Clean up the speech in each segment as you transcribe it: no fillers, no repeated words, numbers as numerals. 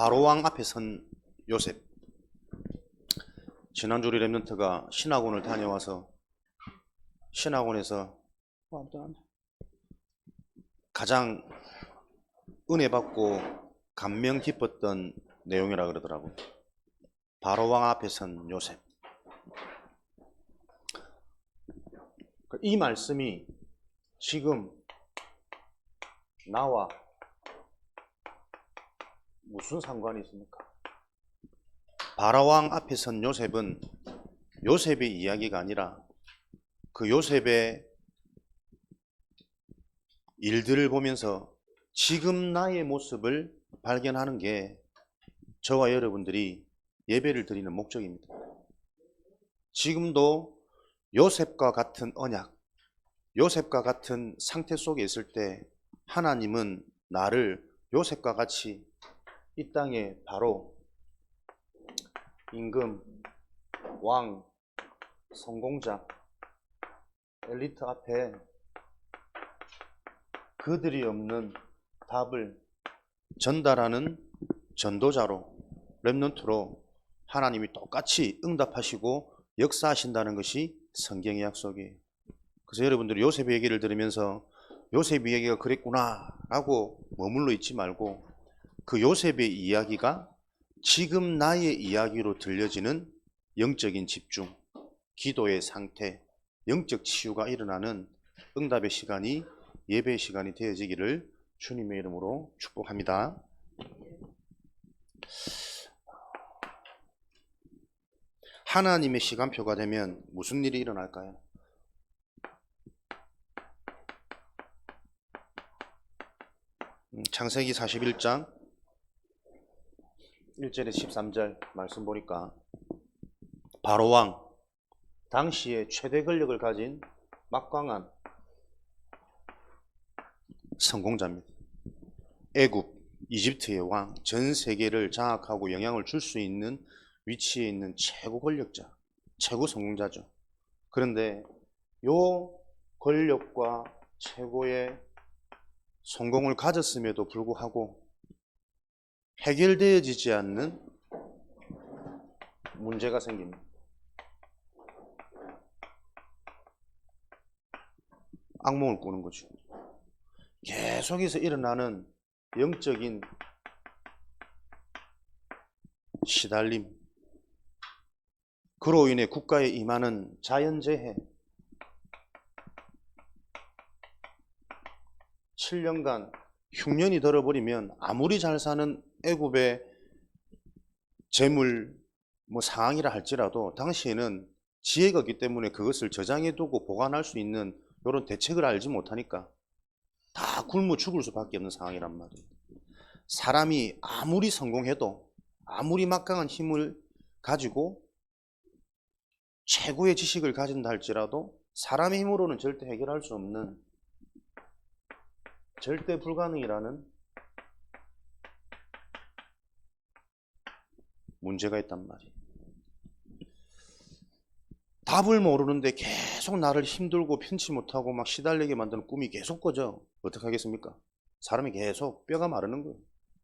바로왕 앞에 선 요셉. 지난주 우리 랩런트가 신학원을 다녀와서 신학원에서 가장 은혜 받고 감명 깊었던 내용이라 그러더라고요. 바로왕 앞에 선 요셉. 이 말씀이 지금 나와 무슨 상관이 있습니까? 바로왕 앞에 선 요셉은 요셉의 이야기가 아니라 그 요셉의 일들을 보면서 지금 나의 모습을 발견하는 게 저와 여러분들이 예배를 드리는 목적입니다. 지금도 요셉과 같은 언약, 요셉과 같은 상태 속에 있을 때 하나님은 나를 요셉과 같이 이 땅에 바로 임금, 왕, 성공자, 엘리트 앞에 그들이 없는 답을 전달하는 전도자로, 렘넌트로 하나님이 똑같이 응답하시고 역사하신다는 것이 성경의 약속이에요. 그래서 여러분들이 요셉의 얘기를 들으면서 요셉의 얘기가 그랬구나 라고 머물러 있지 말고 그 요셉의 이야기가 지금 나의 이야기로 들려지는 영적인 집중, 기도의 상태, 영적 치유가 일어나는 응답의 시간이, 예배의 시간이 되어지기를 주님의 이름으로 축복합니다. 하나님의 시간표가 되면 무슨 일이 일어날까요? 창세기 41장 1절에 13절 말씀 보니까 바로왕, 당시에 최대 권력을 가진 막강한 성공자입니다. 애굽, 이집트의 왕, 전 세계를 장악하고 영향을 줄 수 있는 위치에 있는 최고 권력자, 최고 성공자죠. 그런데 요 권력과 최고의 성공을 가졌음에도 불구하고 해결되어지지 않는 문제가 생깁니다. 악몽을 꾸는 거죠. 계속해서 일어나는 영적인 시달림, 그로 인해 국가에 임하는 자연재해, 7년간 흉년이 들어버리면 아무리 잘 사는 애굽의 재물 상황이라 할지라도 당시에는 지혜가 없기 때문에 그것을 저장해두고 보관할 수 있는 이런 대책을 알지 못하니까 다 굶어 죽을 수밖에 없는 상황이란 말이에요. 사람이 아무리 성공해도, 아무리 막강한 힘을 가지고 최고의 지식을 가진다 할지라도 사람의 힘으로는 절대 해결할 수 없는, 절대 불가능이라는 문제가 있단 말이에요. 답을 모르는데 계속 나를 힘들고 편치 못하고 막 시달리게 만드는 꿈이 계속 꿔져. 어떻게 하겠습니까? 사람이 계속 뼈가 마르는 거예요.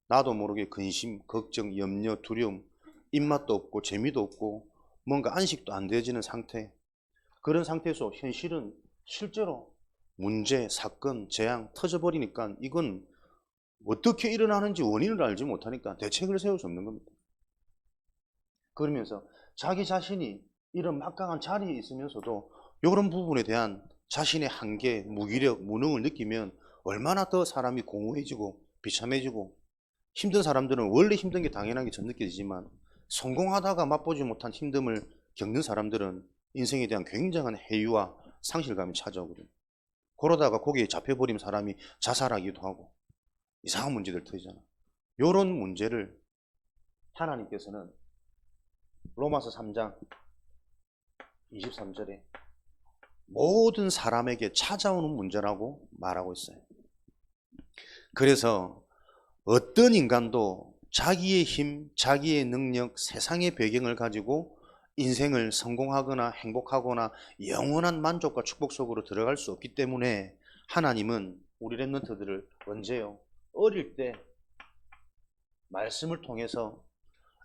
나도 모르게 근심, 걱정, 염려, 두려움, 입맛도 없고 재미도 없고 뭔가 안식도 안 되어지는 상태. 그런 상태에서 현실은 실제로 문제, 사건, 재앙 터져버리니까 이건 어떻게 일어나는지 원인을 알지 못하니까 대책을 세울 수 없는 겁니다. 그러면서 자기 자신이 이런 막강한 자리에 있으면서도 이런 부분에 대한 자신의 한계, 무기력, 무능을 느끼면 얼마나 더 사람이 공허해지고 비참해지고, 힘든 사람들은 원래 힘든 게 당연하게 전 느껴지지만 성공하다가 맛보지 못한 힘듦을 겪는 사람들은 인생에 대한 굉장한 해유와 상실감이 찾아오거든요. 그러다가 거기에 잡혀버린 사람이 자살하기도 하고 이상한 문제들 터지잖아. 이런 문제를 하나님께서는 로마서 3장 23절에 모든 사람에게 찾아오는 문제라고 말하고 있어요. 그래서 어떤 인간도 자기의 힘, 자기의 능력, 세상의 배경을 가지고 인생을 성공하거나 행복하거나 영원한 만족과 축복 속으로 들어갈 수 없기 때문에 하나님은 우리 랩런트들을 언제요? 어릴 때 말씀을 통해서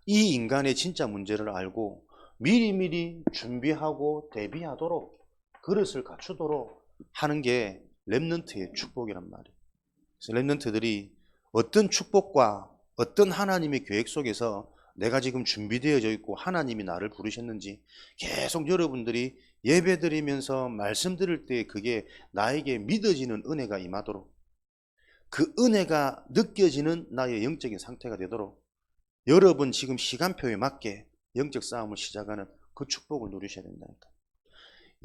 이 인간의 진짜 문제를 알고 미리미리 준비하고 대비하도록 그릇을 갖추도록 하는 게 렘넌트의 축복이란 말이에요. 그래서 렘넌트들이 어떤 축복과 어떤 하나님의 계획 속에서 내가 지금 준비되어져 있고 하나님이 나를 부르셨는지 계속 여러분들이 예배 드리면서 말씀 들을 때 그게 나에게 믿어지는 은혜가 임하도록, 그 은혜가 느껴지는 나의 영적인 상태가 되도록 여러분 지금 시간표에 맞게 영적 싸움을 시작하는 그 축복을 누리셔야 된다니까.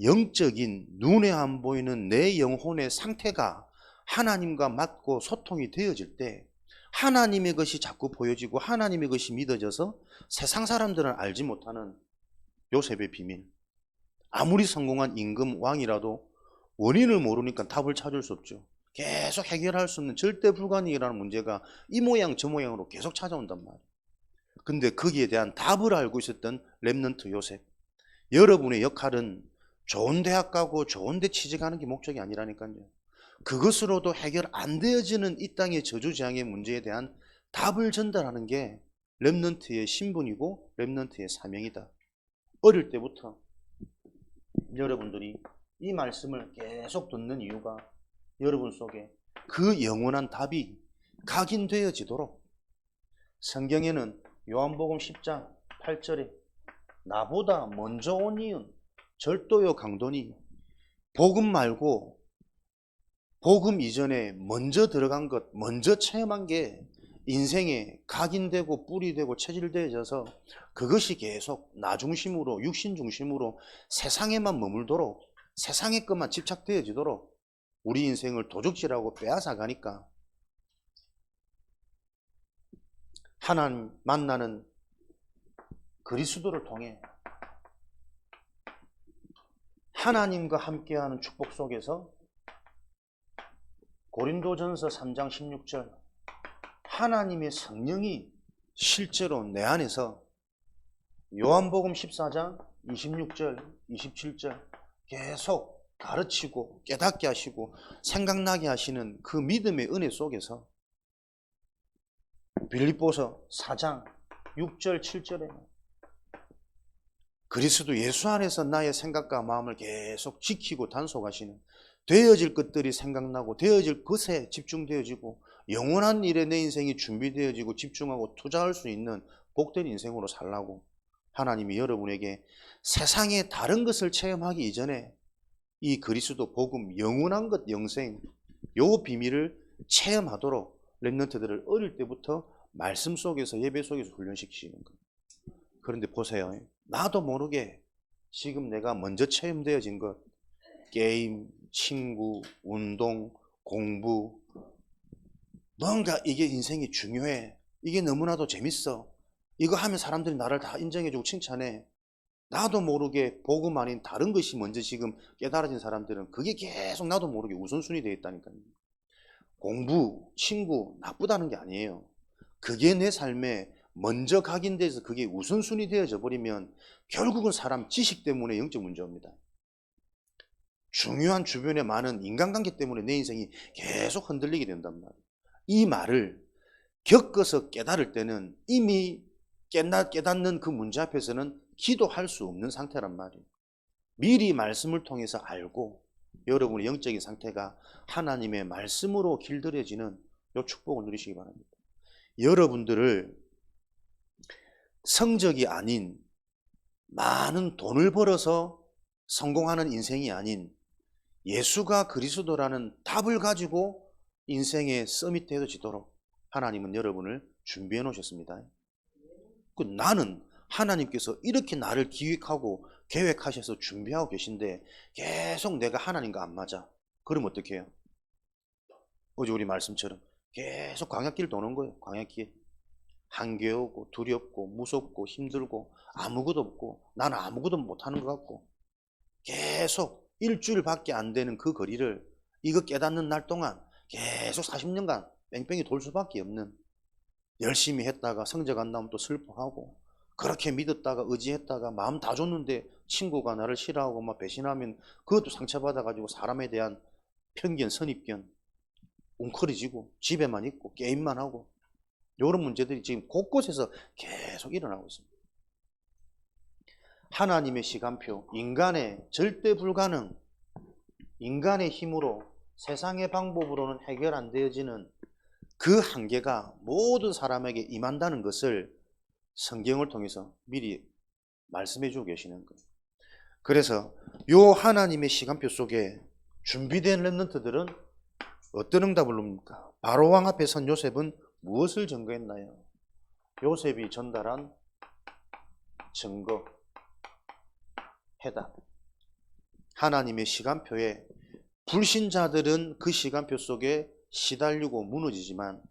영적인 눈에 안 보이는 내 영혼의 상태가 하나님과 맞고 소통이 되어질 때 하나님의 것이 자꾸 보여지고 하나님의 것이 믿어져서 세상 사람들은 알지 못하는 요셉의 비밀. 아무리 성공한 임금 왕이라도 원인을 모르니까 답을 찾을 수 없죠. 계속 해결할 수 없는 절대 불가능이라는 문제가 이 모양 저 모양으로 계속 찾아온단 말이에요. 근데 거기에 대한 답을 알고 있었던 렘넌트 요셉. 여러분의 역할은 좋은 대학 가고 좋은 데 취직하는 게 목적이 아니라니까요. 그것으로도 해결 안 되어지는 이 땅의 저주재앙의 문제에 대한 답을 전달하는 게 렘넌트의 신분이고 렘넌트의 사명이다. 어릴 때부터 여러분들이 이 말씀을 계속 듣는 이유가 여러분 속에 그 영원한 답이 각인되어지도록, 성경에는 요한복음 10장 8절에 나보다 먼저 온 이은 절도요 강도니, 복음 말고 복음 이전에 먼저 들어간 것, 먼저 체험한 게 인생에 각인되고 뿌리되고 체질되어져서 그것이 계속 나 중심으로, 육신 중심으로 세상에만 머물도록, 세상의 것만 집착되어지도록 우리 인생을 도적질하고 빼앗아 가니까 하나님 만나는 그리스도를 통해 하나님과 함께하는 축복 속에서 고린도전서 3장 16절 하나님의 성령이 실제로 내 안에서, 요한복음 14장 26절 27절 계속 가르치고 깨닫게 하시고 생각나게 하시는 그 믿음의 은혜 속에서 빌립보서 4장 6절 7절에 그리스도 예수 안에서 나의 생각과 마음을 계속 지키고 단속하시는, 되어질 것들이 생각나고 되어질 것에 집중되어지고 영원한 일에 내 인생이 준비되어지고 집중하고 투자할 수 있는 복된 인생으로 살라고 하나님이 여러분에게 세상의 다른 것을 체험하기 이전에 이 그리스도 복음, 영원한 것, 영생, 요 비밀을 체험하도록 렘넌트들을 어릴 때부터 말씀 속에서, 예배 속에서 훈련시키시는 거예요. 그런데 보세요. 나도 모르게 지금 내가 먼저 체험되어진 것, 게임, 친구, 운동, 공부, 뭔가 이게 인생이 중요해, 이게 너무나도 재밌어, 이거 하면 사람들이 나를 다 인정해주고 칭찬해, 나도 모르게 복음 아닌 다른 것이 먼저 지금 깨달아진 사람들은 그게 계속 나도 모르게 우선순위 되어 있다니까요. 공부, 친구 나쁘다는 게 아니에요. 그게 내 삶에 먼저 각인돼서 그게 우선순위 되어져 버리면 결국은 사람 지식 때문에 영적 문제 옵니다. 중요한 주변에 많은 인간관계 때문에 내 인생이 계속 흔들리게 된단 말이에요. 이 말을 겪어서 깨달을 때는 이미 깨닫는 그 문제 앞에서는 기도할 수 없는 상태란 말이에요. 미리 말씀을 통해서 알고 여러분의 영적인 상태가 하나님의 말씀으로 길들여지는 이 축복을 누리시기 바랍니다. 여러분들을 성적이 아닌, 많은 돈을 벌어서 성공하는 인생이 아닌 예수가 그리스도라는 답을 가지고 인생의 서밋 되어지도록 하나님은 여러분을 준비해 놓으셨습니다. 나는 하나님께서 이렇게 나를 기획하고 계획하셔서 준비하고 계신데 계속 내가 하나님과 안 맞아. 그럼 어떻게 해요? 어제 우리 말씀처럼 계속 광야길 도는 거예요. 광야길. 한계오고 두렵고 무섭고 힘들고 아무것도 없고 나는 아무것도 못하는 것 같고 계속 일주일밖에 안 되는 그 거리를 이거 깨닫는 날 동안 계속 40년간 뺑뺑이 돌 수밖에 없는, 열심히 했다가 성적 안 나오면 또 슬퍼하고, 그렇게 믿었다가 의지했다가 마음 다 줬는데 친구가 나를 싫어하고 막 배신하면 그것도 상처받아가지고 사람에 대한 편견, 선입견 웅크려지고 집에만 있고 게임만 하고 이런 문제들이 지금 곳곳에서 계속 일어나고 있습니다. 하나님의 시간표, 인간의 절대 불가능, 인간의 힘으로 세상의 방법으로는 해결 안 되어지는 그 한계가 모든 사람에게 임한다는 것을 성경을 통해서 미리 말씀해 주고 계시는 거예요. 그래서 요 하나님의 시간표 속에 준비된 렘넌트들은 어떤 응답을 줍니까? 바로왕 앞에 선 요셉은 무엇을 증거했나요? 요셉이 전달한 증거, 해답. 하나님의 시간표에 불신자들은 그 시간표 속에 시달리고 무너지지만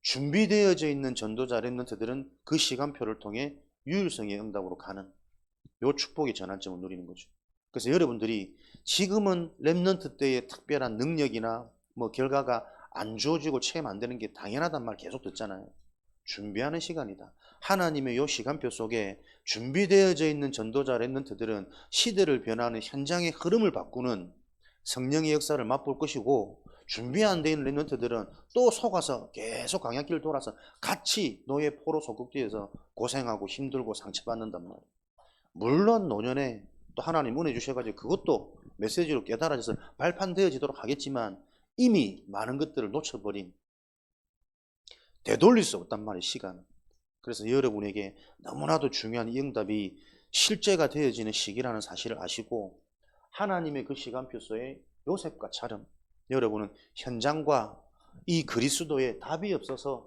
준비되어져 있는 전도자 렘넌트들은 그 시간표를 통해 유일성의 응답으로 가는 요 축복의 전환점을 누리는 거죠. 그래서 여러분들이 지금은 렘넌트 때의 특별한 능력이나 뭐 결과가 안 주어지고 체험 안 되는 게 당연하단 말 계속 듣잖아요. 준비하는 시간이다. 하나님의 요 시간표 속에 준비되어져 있는 전도자 렘넌트들은 시대를 변화하는 현장의 흐름을 바꾸는 성령의 역사를 맛볼 것이고, 준비 안 돼 있는 렘넌트들은 또 속아서 계속 광야길을 돌아서 같이 노예 포로 소극되어서 고생하고 힘들고 상처받는단 말이에요. 물론 노년에 또 하나님 은혜 주셔가지고 그것도 메시지로 깨달아져서 발판되어지도록 하겠지만 이미 많은 것들을 놓쳐버린, 되돌릴 수 없단 말이에요, 시간은. 그래서 여러분에게 너무나도 중요한 이 응답이 실제가 되어지는 시기라는 사실을 아시고, 하나님의 그 시간표서에 요셉과처럼 여러분은 현장과 이 그리스도의 답이 없어서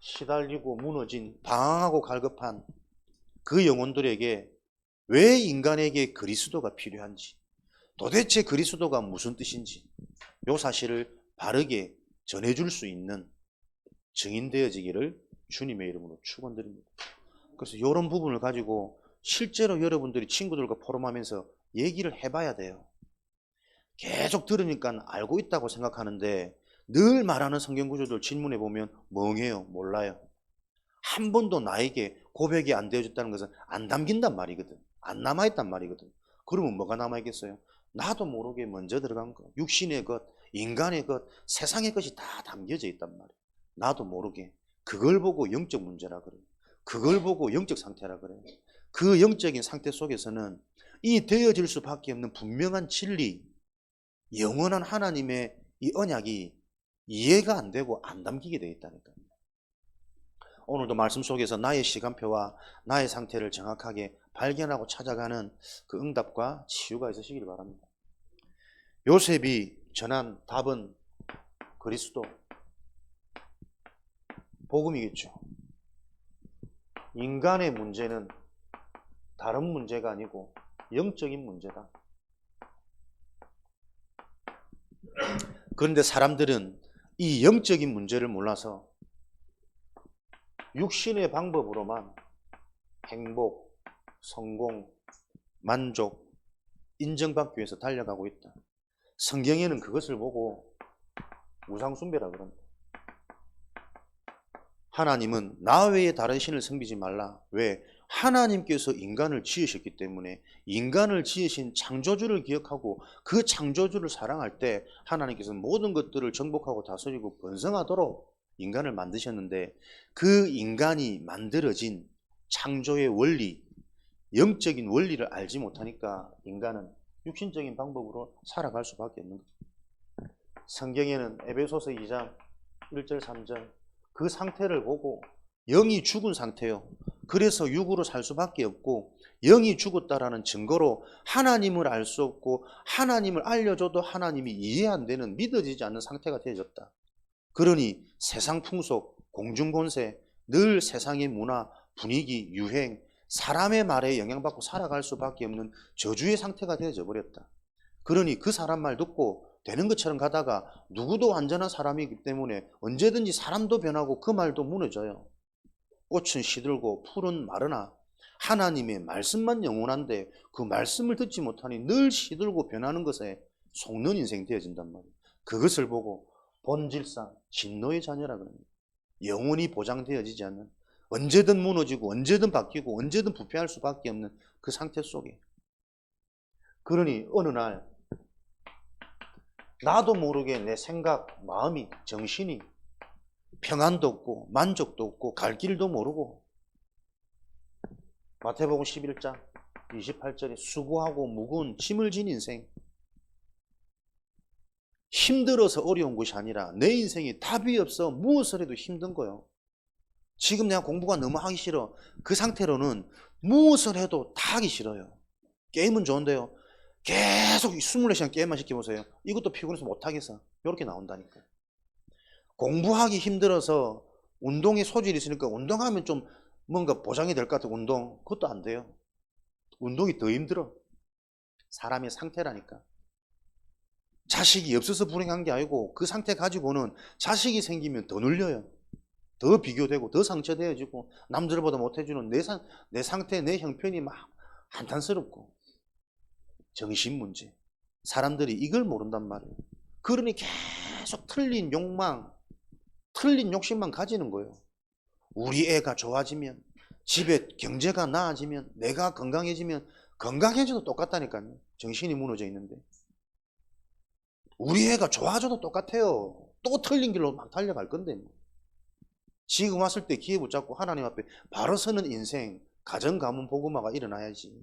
시달리고 무너진, 방황하고 갈급한 그 영혼들에게 왜 인간에게 그리스도가 필요한지, 도대체 그리스도가 무슨 뜻인지 이 사실을 바르게 전해줄 수 있는 증인 되어지기를 주님의 이름으로 축원드립니다. 그래서 이런 부분을 가지고 실제로 여러분들이 친구들과 포럼하면서 얘기를 해봐야 돼요. 계속 들으니까 알고 있다고 생각하는데 늘 말하는 성경 구조들 질문해 보면 멍해요. 몰라요. 한 번도 나에게 고백이 안 되어졌다는 것은 안 담긴단 말이거든. 안 남아있단 말이거든. 그러면 뭐가 남아있겠어요? 나도 모르게 먼저 들어간 것, 육신의 것, 인간의 것, 세상의 것이 다 담겨져 있단 말이에요. 나도 모르게. 그걸 보고 영적 문제라 그래요. 그걸 보고 영적 상태라 그래요. 그 영적인 상태 속에서는 이 되어질 수밖에 없는 분명한 진리, 영원한 하나님의 이 언약이 이해가 안 되고 안 담기게 되어 있다니까요. 오늘도 말씀 속에서 나의 시간표와 나의 상태를 정확하게 발견하고 찾아가는 그 응답과 치유가 있으시길 바랍니다. 요셉이 전한 답은 그리스도, 복음이겠죠. 인간의 문제는 다른 문제가 아니고 영적인 문제다. 그런데 사람들은 이 영적인 문제를 몰라서 육신의 방법으로만 행복, 성공, 만족, 인정받기 위해서 달려가고 있다. 성경에는 그것을 보고 우상숭배라 그럽니다. 하나님은 나 외에 다른 신을 섬기지 말라. 왜? 하나님께서 인간을 지으셨기 때문에 인간을 지으신 창조주를 기억하고 그 창조주를 사랑할 때 하나님께서는 모든 것들을 정복하고 다스리고 번성하도록 인간을 만드셨는데, 그 인간이 만들어진 창조의 원리, 영적인 원리를 알지 못하니까 인간은 육신적인 방법으로 살아갈 수밖에 없는 거죠. 성경에는 에베소서 2장 1절 3절 그 상태를 보고 영이 죽은 상태요. 그래서 육으로 살 수밖에 없고 영이 죽었다라는 증거로 하나님을 알 수 없고 하나님을 알려줘도 하나님이 이해 안 되는, 믿어지지 않는 상태가 되어졌다. 그러니 세상 풍속, 공중권세, 늘 세상의 문화, 분위기, 유행, 사람의 말에 영향받고 살아갈 수밖에 없는 저주의 상태가 되어져 버렸다. 그러니 그 사람 말 듣고 되는 것처럼 가다가 누구도 완전한 사람이기 때문에 언제든지 사람도 변하고 그 말도 무너져요. 꽃은 시들고 풀은 마르나 하나님의 말씀만 영원한데 그 말씀을 듣지 못하니 늘 시들고 변하는 것에 속는 인생 되어진단 말이에요. 그것을 보고 본질상 진노의 자녀라 그럽니다. 영원히 보장되어지지 않는, 언제든 무너지고 언제든 바뀌고 언제든 부패할 수밖에 없는 그 상태 속에, 그러니 어느 날 나도 모르게 내 생각, 마음이, 정신이 평안도 없고 만족도 없고 갈 길도 모르고. 마태복음 11장 28절에 수고하고 무거운 짐을 진 인생. 힘들어서 어려운 것이 아니라 내 인생에 답이 없어 무엇을 해도 힘든 거예요. 지금 내가 공부가 너무 하기 싫어. 그 상태로는 무엇을 해도 다 하기 싫어요. 게임은 좋은데요. 계속 24시간 게임만 시켜보세요. 이것도 피곤해서 못하겠어. 이렇게 나온다니까. 공부하기 힘들어서 운동에 소질이 있으니까 운동하면 좀 뭔가 보장이 될 것 같아. 운동. 그것도 안 돼요. 운동이 더 힘들어. 사람의 상태라니까. 자식이 없어서 불행한 게 아니고 그 상태 가지고는 자식이 생기면 더 눌려요. 더 비교되고 더 상처되어지고 남들보다 못해주는 내 상태, 내 형편이 막 한탄스럽고. 정신 문제. 사람들이 이걸 모른단 말이에요. 그러니 계속 틀린 욕망, 틀린 욕심만 가지는 거예요. 우리 애가 좋아지면, 집에 경제가 나아지면, 내가 건강해지면, 건강해져도 똑같다니까요. 정신이 무너져 있는데. 우리 애가 좋아져도 똑같아요. 또 틀린 길로 막 달려갈 건데. 지금 왔을 때 기회 붙잡고 하나님 앞에 바로 서는 인생, 가정 가문 복음화가 일어나야지.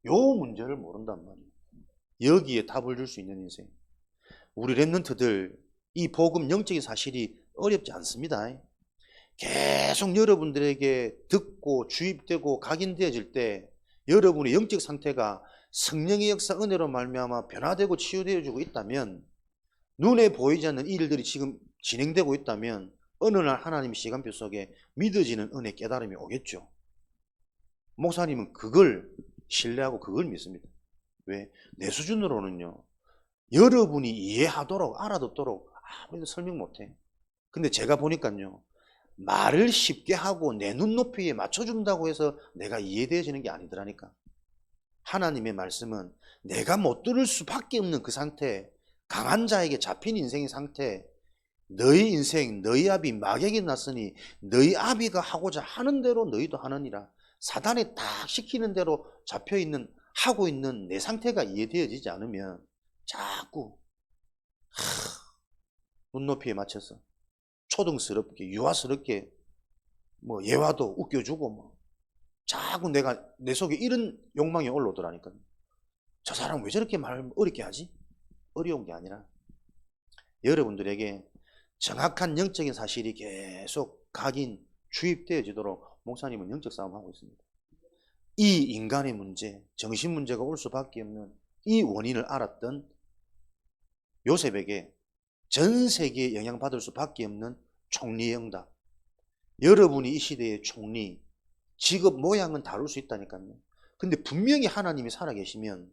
요 문제를 모른단 말이에요. 여기에 답을 줄 수 있는 인생. 우리 랩런트들 이 복음 영적인 사실이 어렵지 않습니다. 계속 여러분들에게 듣고 주입되고 각인되어질 때 여러분의 영적 상태가 성령의 역사 은혜로 말미암아 변화되고 치유되어지고 있다면, 눈에 보이지 않는 일들이 지금 진행되고 있다면 어느 날 하나님의 시간표 속에 믿어지는 은혜 깨달음이 오겠죠. 목사님은 그걸 신뢰하고 그걸 믿습니다. 왜? 내 수준으로는요, 여러분이 이해하도록 알아듣도록 아무래도 설명 못해. 근데 제가 보니까요, 말을 쉽게 하고 내 눈높이에 맞춰준다고 해서 내가 이해되어지는 게 아니더라니까. 하나님의 말씀은 내가 못 들을 수밖에 없는 그 상태, 강한 자에게 잡힌 인생의 상태, 너희 인생, 너희 아비 마객이 났으니 너희 아비가 하고자 하는 대로 너희도 하느니라. 사단이 딱 시키는 대로 잡혀있는, 하고 있는 내 상태가 이해되어지지 않으면 자꾸 눈높이에 맞춰서 초등스럽게 유아스럽게 뭐 예화도 웃겨주고 뭐 자꾸 내 속에 이런 욕망이 올라오더라니까요. 저 사람 왜 저렇게 말 어렵게 하지? 어려운 게 아니라 여러분들에게 정확한 영적인 사실이 계속 각인 주입되어지도록 목사님은 영적 싸움하고 있습니다. 이 인간의 문제, 정신 문제가 올 수밖에 없는 이 원인을 알았던 요셉에게 전 세계에 영향받을 수밖에 없는 총리의 응답. 여러분이 이 시대의 총리, 직업 모양은 다룰 수 있다니까요. 근데 분명히 하나님이 살아계시면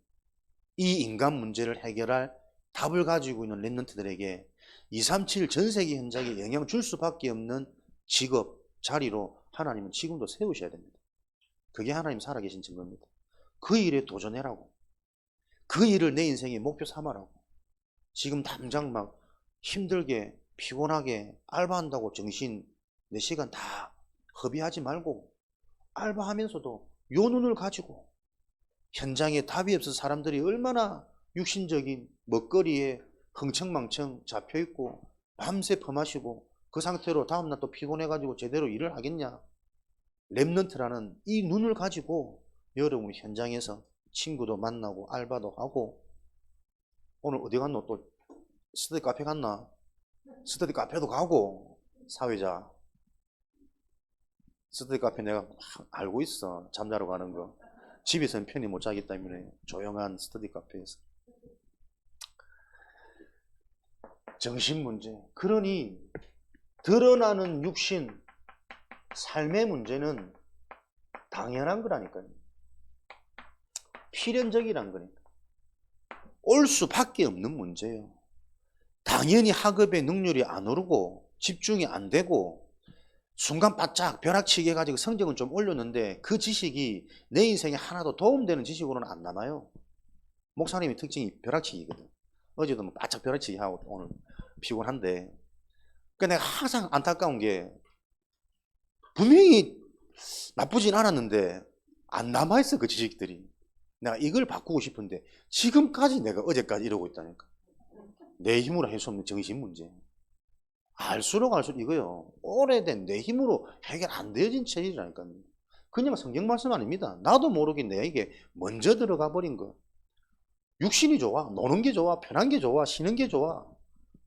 이 인간 문제를 해결할 답을 가지고 있는 랩런트들에게 237 전 세계 현장에 영향 줄 수밖에 없는 직업, 자리로 하나님은 지금도 세우셔야 됩니다. 그게 하나님 살아계신 증거입니다. 그 일에 도전해라고. 그 일을 내 인생의 목표 삼아라고. 지금 당장 막 힘들게 피곤하게 알바한다고 정신 내 시간 다 허비하지 말고 알바하면서도 요 눈을 가지고 현장에 답이 없어서 사람들이 얼마나 육신적인 먹거리에 흥청망청 잡혀있고 밤새 퍼마시고 그 상태로 다음날 또 피곤해가지고 제대로 일을 하겠냐. 랩런트라는 이 눈을 가지고 여러분 현장에서 친구도 만나고 알바도 하고, 오늘 어디 갔노? 또 스터디 카페 갔나? 스터디 카페도 가고. 사회자 스터디 카페 내가 알고 있어. 잠자러 가는 거. 집에서는 편히 못 자기 때문에 조용한 스터디 카페에서. 정신 문제. 그러니 드러나는 육신, 삶의 문제는 당연한 거라니까요. 필연적이란 거니까. 올 수밖에 없는 문제예요. 당연히 학업의 능률이 안 오르고 집중이 안 되고 순간 바짝 벼락치기 해가지고 성적은 좀 올렸는데 그 지식이 내 인생에 하나도 도움되는 지식으로는 안 남아요. 목사님의 특징이 벼락치기거든. 어제도 뭐 바짝 벼락치기 하고 오늘 피곤한데, 그러니까 내가 항상 안타까운 게 분명히 나쁘진 않았는데 안 남아있어. 그 지식들이. 내가 이걸 바꾸고 싶은데 지금까지 내가 어제까지 이러고 있다니까. 내 힘으로 할 수 없는 정신 문제. 알수록 이거요. 오래된 내 힘으로 해결 안 되어진 체질이라니까요. 그냥 성경 말씀 아닙니다. 나도 모르게 내게 먼저 들어가 버린 거. 육신이 좋아, 노는 게 좋아, 편한 게 좋아, 쉬는 게 좋아.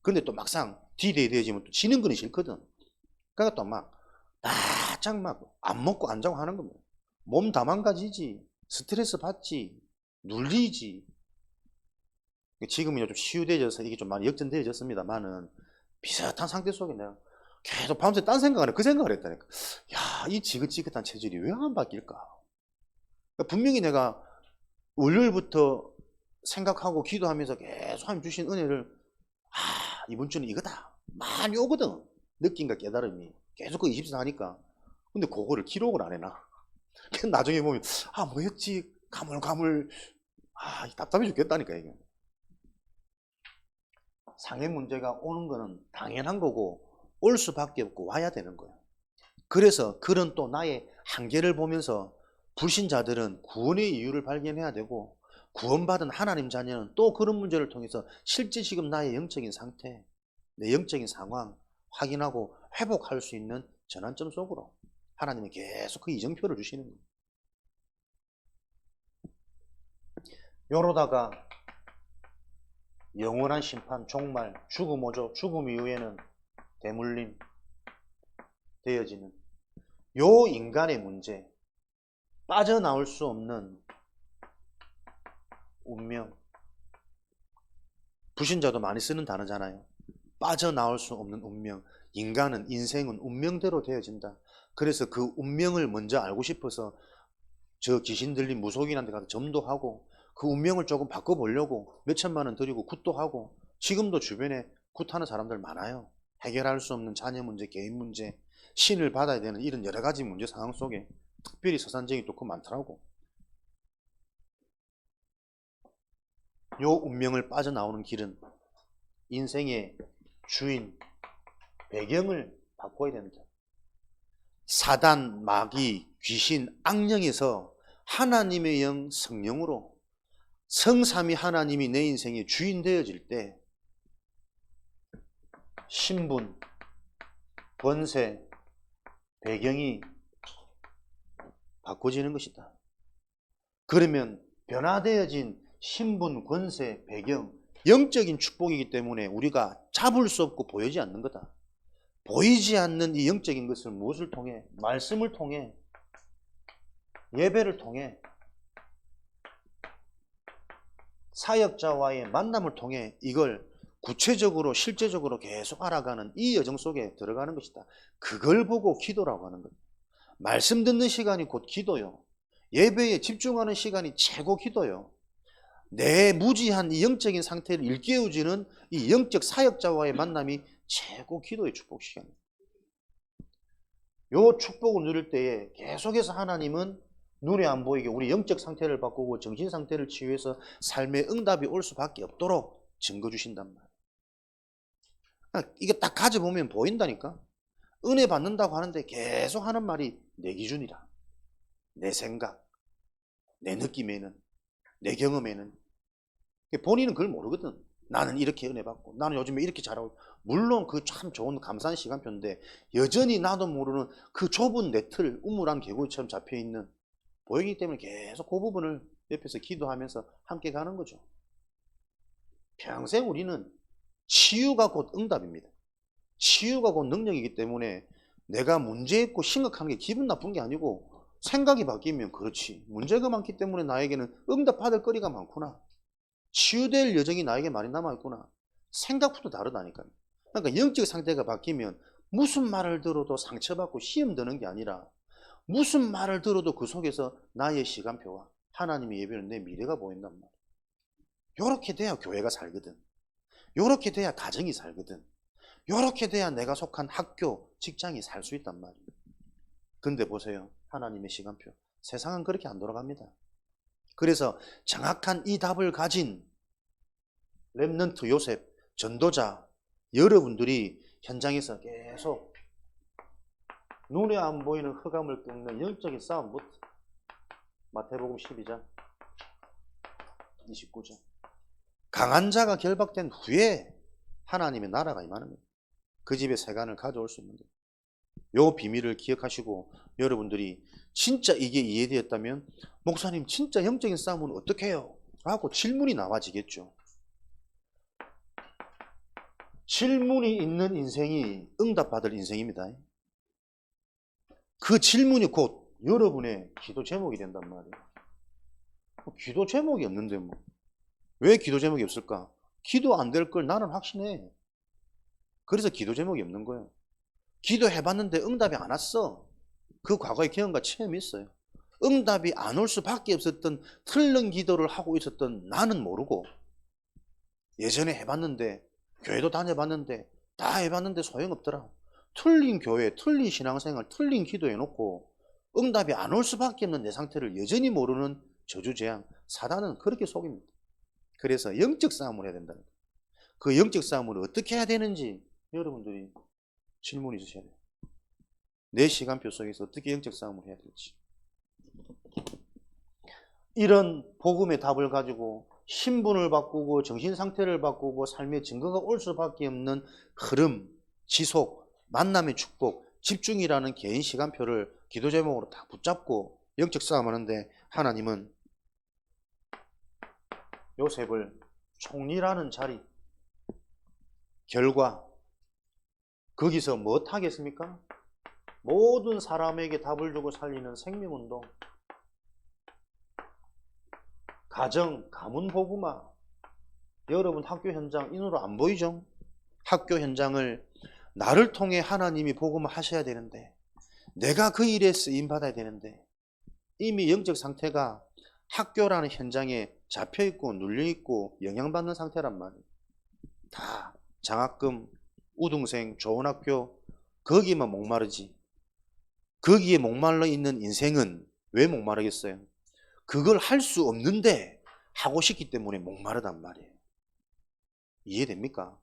근데 또 막상 디데이 되어지면 또 지는 거는 싫거든. 그러니까 또 막 바짝 막 안 먹고 안 자고 하는 겁니다. 몸 다 망가지지, 스트레스 받지, 눌리지. 지금은 좀 치유되어져서 이게 좀 많이 역전되어졌습니다만은 비슷한 상태 속에 내가 계속 밤새 딴 생각을 해. 그 생각을 했다니까. 야, 이 지긋지긋한 체질이 왜 안 바뀔까? 그러니까 분명히 내가 월요일부터 생각하고 기도하면서 계속 하나님 주신 은혜를 이번 주는 이거다. 많이 오거든. 느낌과 깨달음이. 계속 그 24 하니까. 근데 그거를 기록을 안 해놔. 나중에 보면 뭐였지? 가물가물. 답답해 죽겠다니까 이게. 상해 문제가 오는 거는 당연한 거고 올 수밖에 없고 와야 되는 거예요. 그래서 그런 또 나의 한계를 보면서 불신자들은 구원의 이유를 발견해야 되고 구원받은 하나님 자녀는 또 그런 문제를 통해서 실제 지금 나의 영적인 상태, 내 영적인 상황 확인하고 회복할 수 있는 전환점 속으로 하나님이 계속 그 이정표를 주시는 거예요. 요러다가 영원한 심판, 종말, 죽음 오죠. 죽음 이후에는 대물림 되어지는 요 인간의 문제, 빠져나올 수 없는 운명. 불신자도 많이 쓰는 단어잖아요. 빠져나올 수 없는 운명. 인간은, 인생은 운명대로 되어진다. 그래서 그 운명을 먼저 알고 싶어서 저 귀신 들린 무속인한테 가서 점도 하고 그 운명을 조금 바꿔보려고 몇 천만 원 들이고 굿도 하고 지금도 주변에 굿하는 사람들 많아요. 해결할 수 없는 자녀 문제, 개인 문제, 신을 받아야 되는 이런 여러 가지 문제 상황 속에 특별히 서산쟁이 또 그 많더라고. 요 운명을 빠져나오는 길은 인생의 주인, 배경을 바꿔야 된다. 사단, 마귀, 귀신, 악령에서 하나님의 영, 성령으로 성삼위 하나님이 내 인생의 주인 되어질 때 신분, 권세, 배경이 바꿔지는 것이다. 그러면 변화되어진 신분, 권세, 배경, 영적인 축복이기 때문에 우리가 잡을 수 없고 보이지 않는 거다. 보이지 않는 이 영적인 것을 무엇을 통해? 말씀을 통해, 예배를 통해, 사역자와의 만남을 통해 이걸 구체적으로 실제적으로 계속 알아가는 이 여정 속에 들어가는 것이다. 그걸 보고 기도라고 하는 거예요. 말씀 듣는 시간이 곧 기도요. 예배에 집중하는 시간이 최고 기도요. 내 무지한 이 영적인 상태를 일깨워주는 이 영적 사역자와의 만남이 최고 기도의 축복 시간입니다. 요 축복을 누릴 때에 계속해서 하나님은 눈에 안 보이게 우리 영적 상태를 바꾸고 정신 상태를 치유해서 삶의 응답이 올 수밖에 없도록 증거 주신단 말이에요. 이게 딱 가져보면 보인다니까. 은혜 받는다고 하는데 계속 하는 말이 내 기준이라, 내 생각, 내 느낌에는, 내 경험에는. 본인은 그걸 모르거든. 나는 이렇게 은혜 받고 나는 요즘에 이렇게 잘하고. 물론 그 참 좋은 감사한 시간표인데 여전히 나도 모르는 그 좁은 내 틀, 우물안 개구리처럼 잡혀있는 보이기 때문에 계속 그 부분을 옆에서 기도하면서 함께 가는 거죠. 평생 우리는 치유가 곧 응답입니다. 치유가 곧 능력이기 때문에 내가 문제 있고 심각한 게 기분 나쁜 게 아니고 생각이 바뀌면 그렇지. 문제가 많기 때문에 나에게는 응답받을 거리가 많구나. 치유될 여정이 나에게 많이 남아있구나. 생각부터 다르다니까요. 그러니까 영적 상태가 바뀌면 무슨 말을 들어도 상처받고 시험 드는 게 아니라 무슨 말을 들어도 그 속에서 나의 시간표와 하나님의 예배는 내 미래가 보인단 말이야. 요렇게 돼야 교회가 살거든. 요렇게 돼야 가정이 살거든. 요렇게 돼야 내가 속한 학교, 직장이 살 수 있단 말이에요. 근데 보세요. 하나님의 시간표. 세상은 그렇게 안 돌아갑니다. 그래서 정확한 이 답을 가진 렘넌트 요셉, 전도자, 여러분들이 현장에서 계속 눈에 안 보이는 흑암을 꺾는 영적인 싸움부터 마태복음 12장 29절 강한 자가 결박된 후에 하나님의 나라가 임하는 거예요. 그 집에 세간을 가져올 수 있는 거예요. 요 비밀을 기억하시고 여러분들이 진짜 이게 이해되었다면 목사님 진짜 영적인 싸움은 어떻게 해요? 라고 질문이 나와지겠죠. 질문이 있는 인생이 응답받을 인생입니다. 그 질문이 곧 여러분의 기도 제목이 된단 말이에요. 기도 제목이 없는데 뭐. 왜 기도 제목이 없을까? 기도 안 될 걸 나는 확신해. 그래서 기도 제목이 없는 거예요. 기도해봤는데 응답이 안 왔어. 그 과거의 경험과 체험이 있어요. 응답이 안 올 수밖에 없었던 틀린 기도를 하고 있었던 나는 모르고 예전에 해봤는데 교회도 다녀봤는데 다 해봤는데 소용없더라. 틀린 교회, 틀린 신앙생활, 틀린 기도해놓고 응답이 안 올 수밖에 없는 내 상태를 여전히 모르는 저주재앙, 사단은 그렇게 속입니다. 그래서 영적 싸움을 해야 된다. 그 영적 싸움을 어떻게 해야 되는지 여러분들이 질문이 있으셔야 돼요. 내 시간표 속에서 어떻게 영적 싸움을 해야 될지. 이런 복음의 답을 가지고 신분을 바꾸고 정신 상태를 바꾸고 삶의 증거가 올 수밖에 없는 흐름, 지속, 만남의 축복, 집중이라는 개인 시간표를 기도 제목으로 다 붙잡고 영적 싸움하는데 하나님은 요셉을 총리라는 자리, 결과, 거기서 뭐 하겠습니까? 모든 사람에게 답을 주고 살리는 생명운동, 가정, 가문 복음화. 여러분 학교 현장 이 눈으로 안 보이죠? 학교 현장을 나를 통해 하나님이 복음을 하셔야 되는데 내가 그 일에 쓰임 받아야 되는데 이미 영적 상태가 학교라는 현장에 잡혀있고 눌려있고 영향받는 상태란 말이에요. 다 장학금, 우등생, 좋은 학교 거기만 목마르지. 거기에 목말라 있는 인생은 왜 목마르겠어요? 그걸 할 수 없는데 하고 싶기 때문에 목마르단 말이에요. 이해됩니까?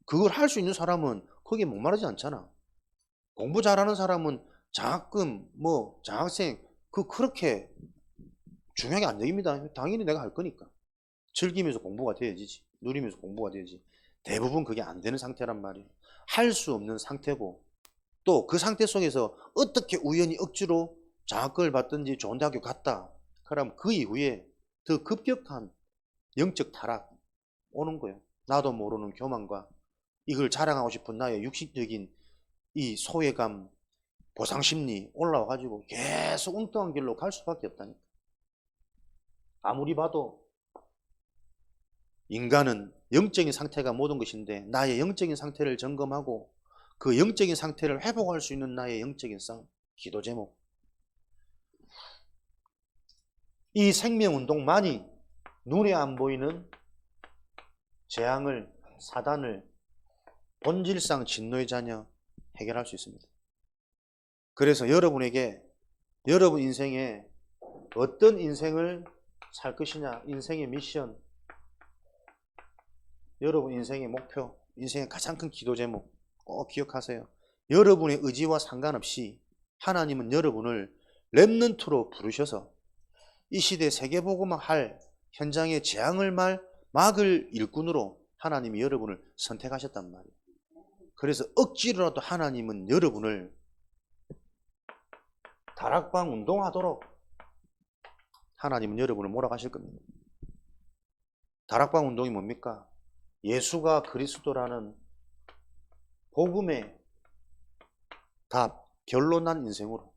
그걸 할 수 있는 사람은 거기에 목마르지 않잖아. 공부 잘하는 사람은 장학금, 장학생 그렇게 중요하게 안 여깁니다. 당연히 내가 할 거니까. 즐기면서 공부가 돼야지. 누리면서 공부가 돼야지. 대부분 그게 안 되는 상태란 말이에요. 할 수 없는 상태고 또 그 상태 속에서 어떻게 우연히 억지로 장학금을 받든지 좋은 대학교 갔다. 그럼 그 이후에 더 급격한 영적 타락 오는 거예요. 나도 모르는 교만과 이걸 자랑하고 싶은 나의 육신적인 이 소외감, 보상심리 올라와가지고 계속 엉뚱한 길로 갈 수밖에 없다니까. 아무리 봐도 인간은 영적인 상태가 모든 것인데 나의 영적인 상태를 점검하고 그 영적인 상태를 회복할 수 있는 나의 영적인 싸움, 기도 제목. 이 생명운동만이 눈에 안 보이는 재앙을, 사단을 본질상 진노의 자녀 해결할 수 있습니다. 그래서 여러분에게 여러분 인생에 어떤 인생을 살 것이냐, 인생의 미션, 여러분 인생의 목표, 인생의 가장 큰 기도 제목 꼭 기억하세요. 여러분의 의지와 상관없이 하나님은 여러분을 렘넌트로 부르셔서 이 시대 세계복음화 할 현장의 재앙을 막을 일꾼으로 하나님이 여러분을 선택하셨단 말이에요. 그래서 억지로라도 하나님은 여러분을 다락방 운동하도록 하나님은 여러분을 몰아가실 겁니다. 다락방 운동이 뭡니까? 예수가 그리스도라는 복음의 답, 결론난 인생으로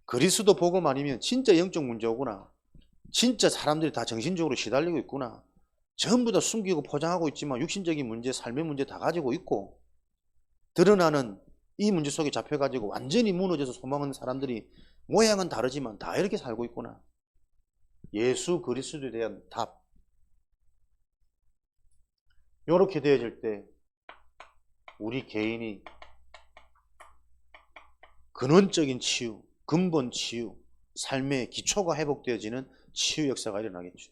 그리스도 복음 아니면 진짜 영적 문제구나. 진짜 사람들이 다 정신적으로 시달리고 있구나. 전부 다 숨기고 포장하고 있지만 육신적인 문제, 삶의 문제 다 가지고 있고 드러나는 이 문제 속에 잡혀가지고 완전히 무너져서 소망 없는 사람들이 모양은 다르지만 다 이렇게 살고 있구나. 예수 그리스도에 대한 답. 이렇게 되어질 때 우리 개인이 근원적인 치유, 근본 치유, 삶의 기초가 회복되어지는 치유 역사가 일어나겠죠.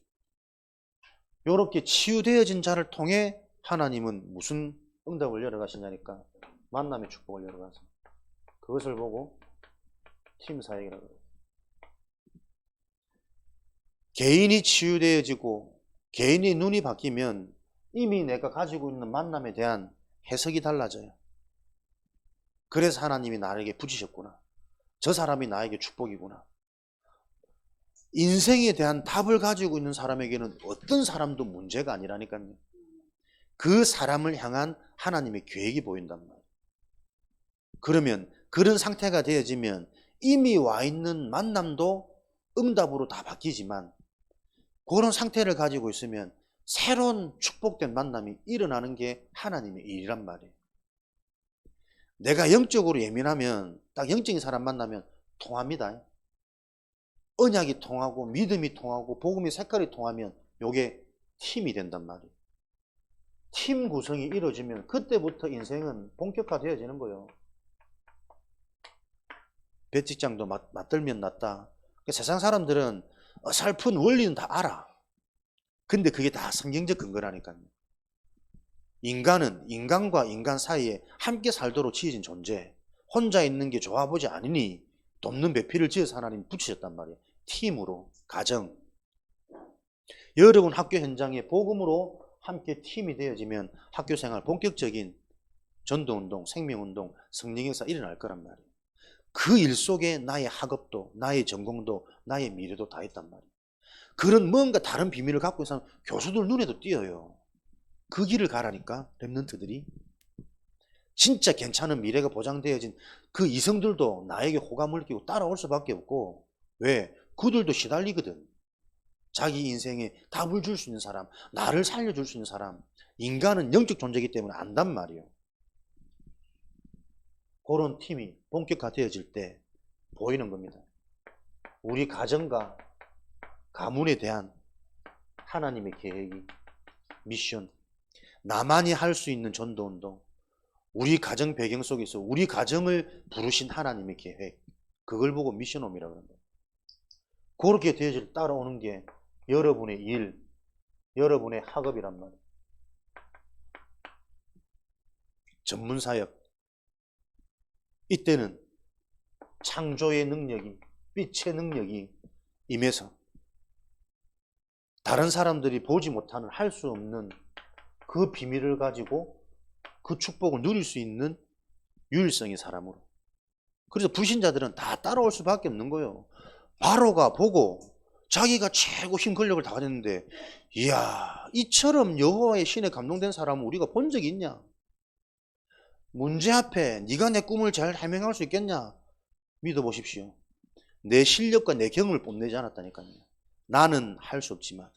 이렇게 치유되어진 자를 통해 하나님은 무슨 응답을 열어가시냐니까 만남의 축복을 열어가서 그것을 보고 팀 사역이라고 해요. 개인이 치유되어지고 개인의 눈이 바뀌면 이미 내가 가지고 있는 만남에 대한 해석이 달라져요. 그래서 하나님이 나에게 부지셨구나. 저 사람이 나에게 축복이구나. 인생에 대한 답을 가지고 있는 사람에게는 어떤 사람도 문제가 아니라니까요. 그 사람을 향한 하나님의 계획이 보인단 말이에요. 그러면 그런 상태가 되어지면 이미 와 있는 만남도 응답으로 다 바뀌지만 그런 상태를 가지고 있으면 새로운 축복된 만남이 일어나는 게 하나님의 일이란 말이에요. 내가 영적으로 예민하면 딱 영적인 사람 만나면 통합니다. 언약이 통하고 믿음이 통하고 복음의 색깔이 통하면 이게 팀이 된단 말이에요. 팀 구성이 이루어지면 그때부터 인생은 본격화되어지는 거예요. 배직장도 맞들면 낫다. 세상 사람들은 어설픈 원리는 다 알아. 근데 그게 다 성경적 근거라니까요. 인간은 인간과 인간 사이에 함께 살도록 지어진 존재. 혼자 있는 게 좋아 보지 않으니 돕는 배필을 지어서 하나님 붙이셨단 말이에요. 팀으로, 가정. 여러분 학교 현장에 복음으로 함께 팀이 되어지면 학교 생활 본격적인 전도운동, 생명운동, 성령 역사 일어날 거란 말이에요. 그 일 속에 나의 학업도, 나의 전공도, 나의 미래도 다 있단 말이에요. 그런 뭔가 다른 비밀을 갖고 있는 사람 교수들 눈에도 띄어요. 그 길을 가라니까 렘넌트들이. 진짜 괜찮은 미래가 보장되어진 그 이성들도 나에게 호감을 느끼고 따라올 수밖에 없고. 왜? 그들도 시달리거든. 자기 인생에 답을 줄 수 있는 사람, 나를 살려줄 수 있는 사람. 인간은 영적 존재이기 때문에 안단 말이에요. 그런 팀이 본격화되어질 때 보이는 겁니다. 우리 가정과 가문에 대한 하나님의 계획이, 미션, 나만이 할 수 있는 전도운동, 우리 가정 배경 속에서 우리 가정을 부르신 하나님의 계획, 그걸 보고 미션홈이라고 합니다. 그렇게 되어질 따라오는 게 여러분의 일, 여러분의 학업이란 말이에요. 전문사역. 이때는 창조의 능력이, 빛의 능력이 임해서 다른 사람들이 보지 못하는, 할 수 없는 그 비밀을 가지고 그 축복을 누릴 수 있는 유일성의 사람으로. 그래서 불신자들은 다 따라올 수밖에 없는 거예요. 바로가 보고 자기가 최고 힘 권력을 다 가졌는데, 이야, 이처럼 여호와의 신에 감동된 사람은 우리가 본 적이 있냐? 문제 앞에 네가 내 꿈을 잘 해명할 수 있겠냐? 믿어보십시오. 내 실력과 내 경험을 뽐내지 않았다니까요. 나는 할 수 없지만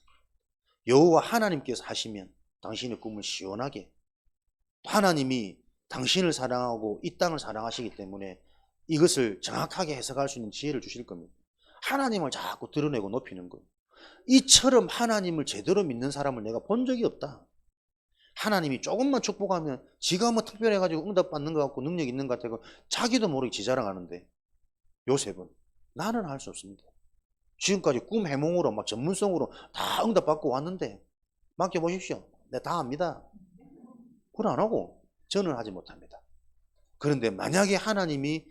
여호와 하나님께서 하시면 당신의 꿈을 시원하게, 하나님이 당신을 사랑하고 이 땅을 사랑하시기 때문에 이것을 정확하게 해석할 수 있는 지혜를 주실 겁니다. 하나님을 자꾸 드러내고 높이는 거예요. 이처럼 하나님을 제대로 믿는 사람을 내가 본 적이 없다. 하나님이 조금만 축복하면 지가 뭐 특별해가지고 응답받는 것 같고 능력 있는 것 같고 자기도 모르게 지자랑하는데, 요셉은 나는 할 수 없습니다. 지금까지 꿈 해몽으로 막 전문성으로 다 응답받고 왔는데 맡겨보십시오. 내가 다 합니다. 그걸 안 하고 저는 하지 못합니다. 그런데 만약에 하나님이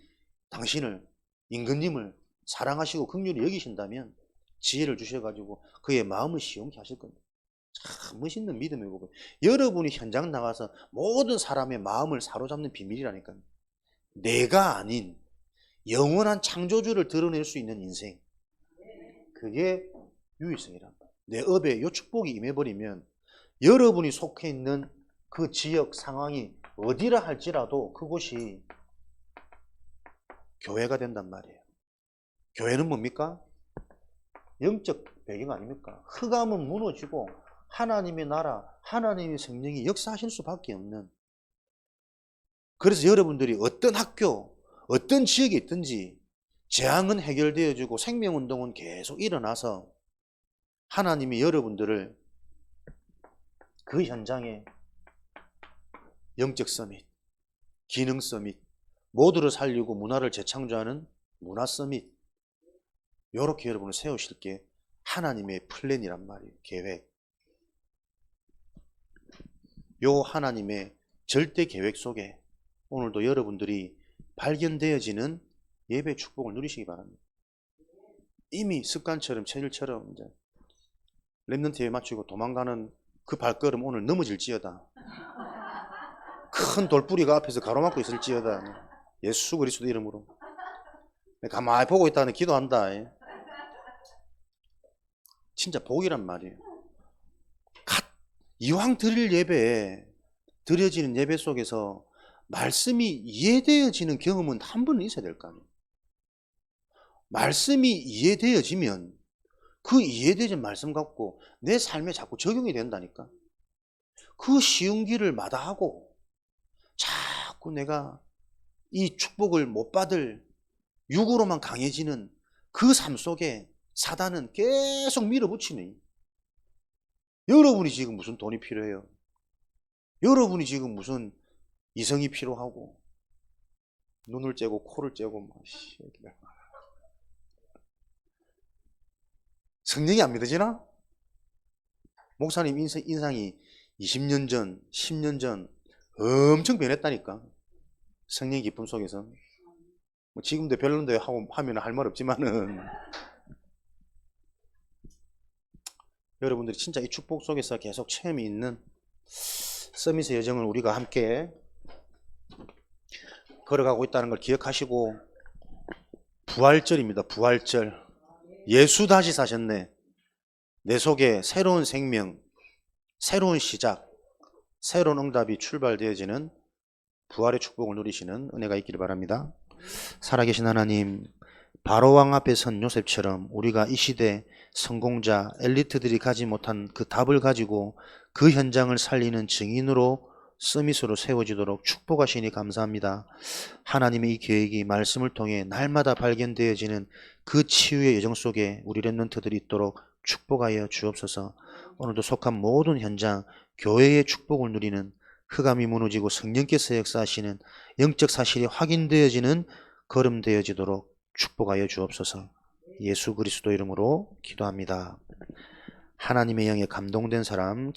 당신을, 임금님을 사랑하시고 긍휼히 여기신다면 지혜를 주셔가지고 그의 마음을 시원케 하실 겁니다. 참 멋있는 믿음이고, 여러분이 현장 나가서 모든 사람의 마음을 사로잡는 비밀이라니까요. 내가 아닌 영원한 창조주를 드러낼 수 있는 인생, 그게 유일성이란 말이에요. 내 업에 요 축복이 임해버리면 여러분이 속해 있는 그 지역 상황이 어디라 할지라도 그곳이 교회가 된단 말이에요. 교회는 뭡니까? 영적 배경 아닙니까? 흑암은 무너지고 하나님의 나라, 하나님의 성령이 역사하실 수밖에 없는. 그래서 여러분들이 어떤 학교, 어떤 지역에 있든지 재앙은 해결되어지고 생명운동은 계속 일어나서 하나님이 여러분들을 그 현장에 영적 서밋, 기능 서밋, 모두를 살리고 문화를 재창조하는 문화 서밋, 이렇게 여러분을 세우실 게 하나님의 플랜이란 말이에요. 계획. 요 하나님의 절대 계획 속에 오늘도 여러분들이 발견되어지는 예배 축복을 누리시기 바랍니다. 이미 습관처럼 체질처럼 이제 렘넌트에 맞추고 도망가는 그 발걸음 오늘 넘어질지어다. 큰 돌뿌리가 앞에서 가로막고 있을지어다. 예수 그리스도 이름으로. 가만히 보고 있다는 기도한다. 진짜 복이란 말이에요. 이왕 드릴 예배에 드려지는 예배 속에서 말씀이 이해되어지는 경험은 한 번은 있어야 될 거 아니에요. 말씀이 이해되어지면 그 이해되어진 말씀 갖고 내 삶에 자꾸 적용이 된다니까. 그 쉬운 길을 마다하고 자꾸 내가 이 축복을 못 받을 육으로만 강해지는 그 삶 속에 사단은 계속 밀어붙이네. 여러분이 지금 무슨 돈이 필요해요? 여러분이 지금 무슨 이성이 필요하고 눈을 째고 코를 째고 막 성령이 안 믿어지나? 목사님 인상이 20년 전, 10년 전 엄청 변했다니까. 성령 기쁨 속에서. 뭐 지금도 별론데 하면 할 말 없지만은 여러분들이 진짜 이 축복 속에서 계속 체험이 있는 서밋의 여정을 우리가 함께 걸어가고 있다는 걸 기억하시고, 부활절입니다. 부활절. 예수 다시 사셨네. 내 속에 새로운 생명, 새로운 시작, 새로운 응답이 출발되어지는 부활의 축복을 누리시는 은혜가 있기를 바랍니다. 살아계신 하나님, 바로왕 앞에 선 요셉처럼 우리가 이 시대 성공자, 엘리트들이 가지 못한 그 답을 가지고 그 현장을 살리는 증인으로 서밋으로 세워지도록 축복하시니 감사합니다. 하나님의 이 계획이 말씀을 통해 날마다 발견되어지는 그 치유의 여정 속에 우리 렘넌트들이 있도록 축복하여 주옵소서. 오늘도 속한 모든 현장, 교회의 축복을 누리는, 흑암이 무너지고 성령께서 역사하시는 영적 사실이 확인되어지는 걸음되어지도록 축복하여 주옵소서. 예수 그리스도 이름으로 기도합니다. 하나님의 영에 감동된 사람